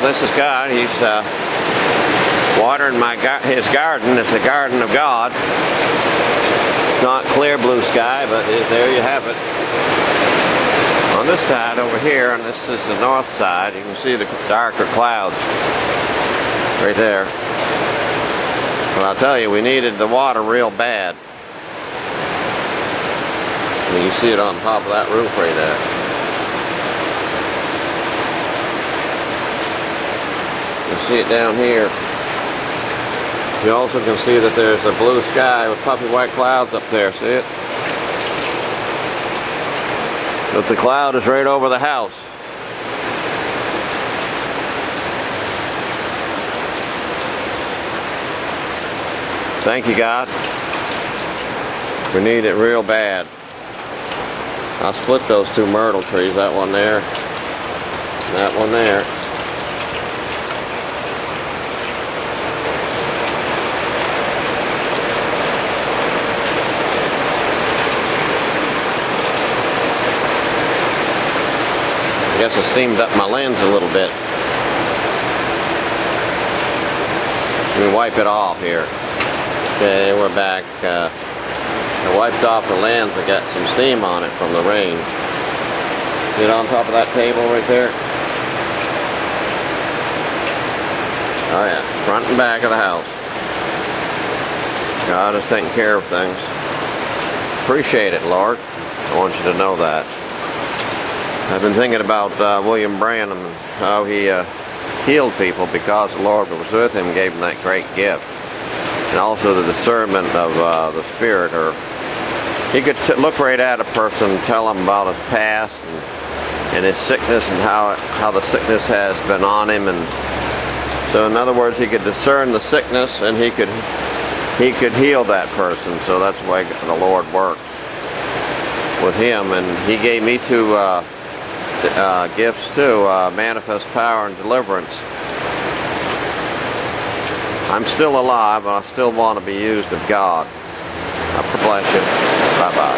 this is God. He's watering his garden. It's a garden of God. It's not clear blue sky, but there you have it. On this side over here, and this is the north side, you can see the darker clouds right there. But I'll tell you, we needed the water real bad. And you see it on top of that roof right there. You see it down here. You also can see that there's a blue sky with puffy white clouds up there. See it? But the cloud is right over the house. Thank you, God. We need it real bad. I'll split those two myrtle trees, that one there, and that one there. I guess I steamed up my lens a little bit. Let me wipe it off here. Okay, we're back. I wiped off the lens. I got some steam on it from the rain. See it on top of that table right there? Oh yeah, front and back of the house. God is taking care of things. Appreciate it, Lord. I want you to know that. I've been thinking about William Branham and how he healed people because the Lord was with him, gave him that great gift. And also the discernment of the Spirit. Or he could look right at a person and tell them about his past and his sickness and how the sickness has been on him. And so in other words, he could discern the sickness and he could heal that person. So that's the way the Lord works with him. And he gave me two gifts too, manifest power and deliverance. I'm still alive, and I still want to be used of God. God bless you. Bye-bye.